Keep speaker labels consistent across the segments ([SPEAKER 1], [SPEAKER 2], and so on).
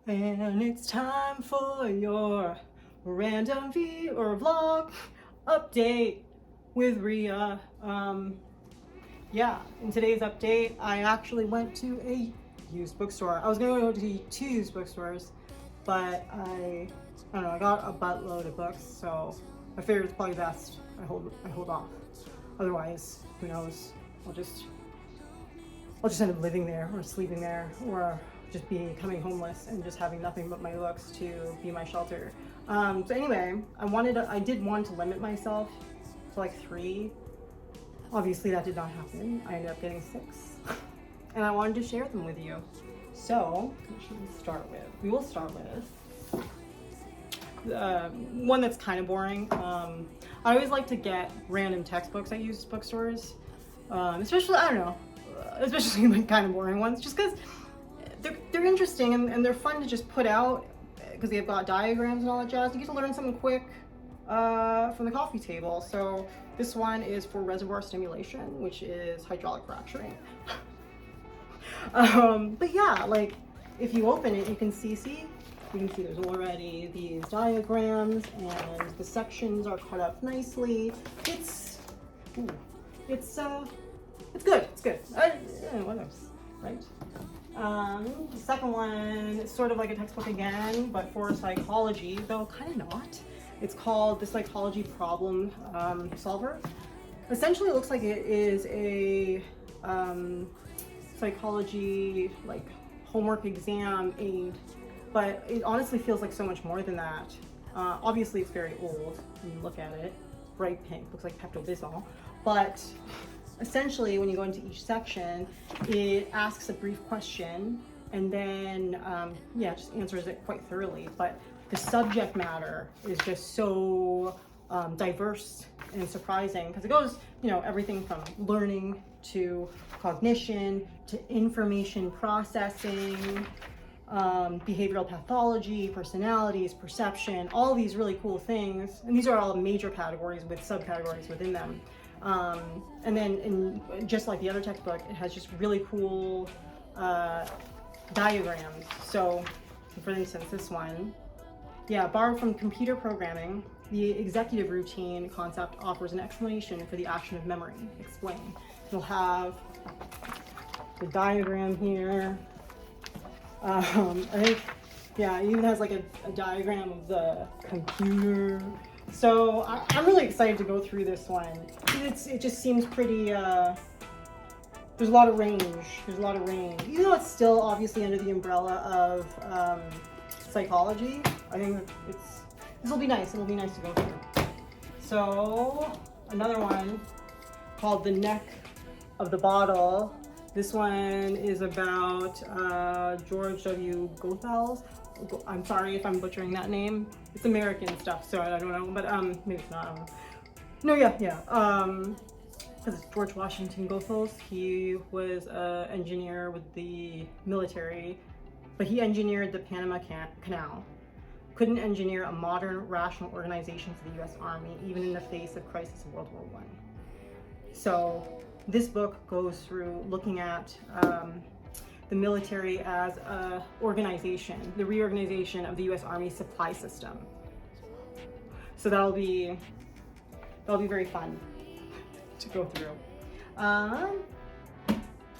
[SPEAKER 1] And it's time for your random vlog update with Ria. Yeah, in today's update, I actually went to a used bookstore. I was gonna go to two used bookstores, but I don't know, I got a buttload of books, so I figured it's probably best I hold off. Otherwise, who knows? I'll just end up living there or sleeping there or just becoming homeless and just having nothing but my books to be my shelter. So anyway, I did want to limit myself to like 3. Obviously that did not happen. I ended up getting 6 and I wanted to share them with you. So we will start with one that's kind of boring. I always like to get random textbooks at used bookstores, especially, I don't know, especially like kind of boring ones, just because they're interesting and they're fun to just put out because they've got diagrams and all that jazz. You get to learn something quick from the coffee table. So this one is for reservoir stimulation, which is hydraulic fracturing. But yeah, like if you open it, you can see there's already these diagrams and the sections are cut up nicely. It's good. What else, right? The second one is sort of like a textbook again, but for psychology, though kind of not. It's called The Psychology Problem Solver. Essentially, it looks like it is a psychology like homework exam aid, but it honestly feels like so much more than that. Obviously, it's very old when you look at it. Bright pink, looks like Pepto-Bismol, but essentially, when you go into each section, it asks a brief question and then, just answers it quite thoroughly. But the subject matter is just so diverse and surprising because it goes, everything from learning to cognition to information processing, behavioral pathology, personalities, perception, all these really cool things. And these are all major categories with subcategories within them. And then just like the other textbook, it has just really cool diagrams. So for instance, this one, borrowed from computer programming, the executive routine concept offers an explanation for the action of memory. Explain. You'll have the diagram here. I think, it even has like a diagram of the computer. So I'm really excited to go through this one. It just seems pretty, there's a lot of range. Even though it's still obviously under the umbrella of psychology, I think this will be nice. It'll be nice to go through. So another one called The Neck of the Bottle. This one is about George W. Goethals. I'm sorry if I'm butchering that name. It's American stuff, so I don't know, but maybe it's not. I don't know. Because it's George Washington Goethals. He was an engineer with the military, but he engineered the Panama Canal. Couldn't engineer a modern, rational organization for the U.S. Army, even in the face of crisis of World War I. So this book goes through looking at the military as a organization, the reorganization of the U.S. Army supply system. So that'll be very fun to go through.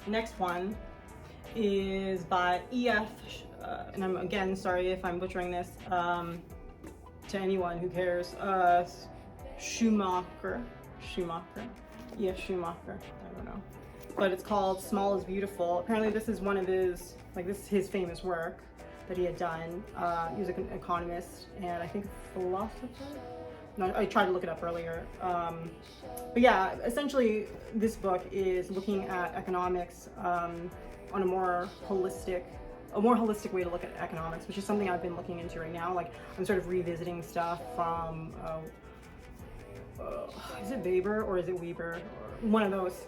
[SPEAKER 1] Next one is by E.F. And I'm again sorry if I'm butchering this. To anyone who cares, Schumacher. E.F. Schumacher. I don't know. But it's called Small is Beautiful. Apparently this is one of his his famous work that he had done. He was an economist and I think a philosopher. No, I tried to look it up earlier. But yeah, essentially this book is looking at economics on a more holistic way to look at economics, which is something I've been looking into right now. Like I'm sort of revisiting stuff from is it Weber or is it Weber? Or one of those.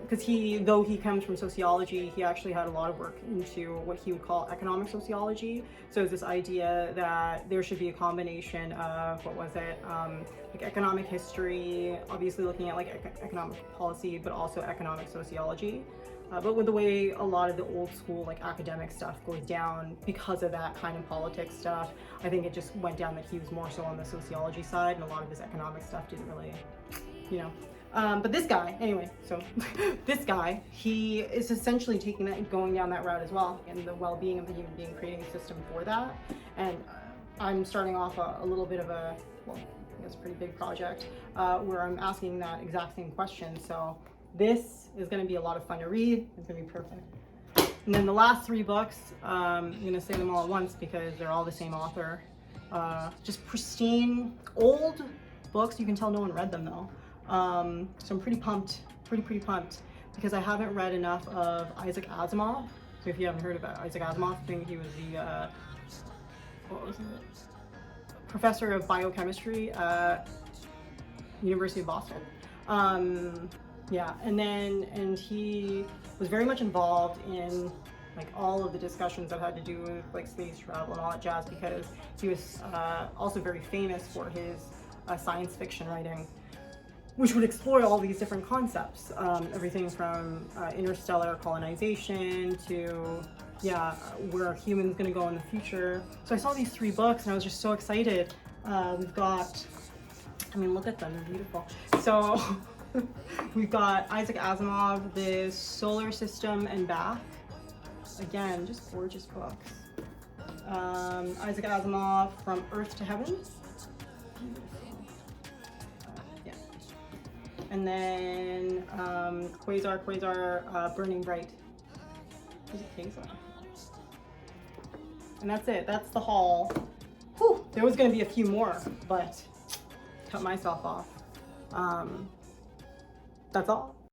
[SPEAKER 1] Because though he comes from sociology, he actually had a lot of work into what he would call economic sociology. So it's this idea that there should be a combination of, like economic history, obviously looking at like economic policy, but also economic sociology. But with the way a lot of the old school like academic stuff goes down because of that kind of politics stuff, I think it just went down that he was more so on the sociology side, and a lot of his economic stuff didn't really, you know. But this guy, anyway, so this guy, he is essentially taking that and going down that route as well, and the well-being of the human being, creating a system for that. And I'm starting off a little bit of a, well, I guess a pretty big project where I'm asking that exact same question. So this is going to be a lot of fun to read. It's going to be perfect. And then the last 3 books, I'm going to say them all at once because they're all the same author. Just pristine, old books. You can tell no one read them though. So I'm pretty pumped, pretty pumped, because I haven't read enough of Isaac Asimov. So if you haven't heard about Isaac Asimov, I think he was the, what was it? Professor of biochemistry at University of Boston. Yeah, and he was very much involved in like all of the discussions that had to do with like space travel and all that jazz, because he was also very famous for his science fiction writing, which would explore all these different concepts, everything from interstellar colonization to, yeah, where are humans gonna go in the future. So I saw these 3 books and I was just so excited. We've got, I mean, look at them, they're beautiful. So we've got Isaac Asimov, The Solar System and Back. Again, just gorgeous books. Isaac Asimov, From Earth to Heaven. Yeah. And then Quasar, Burning Bright. Is it Quasar? And that's it. That's the haul. Whew, there was going to be a few more, but cut myself off. That's all.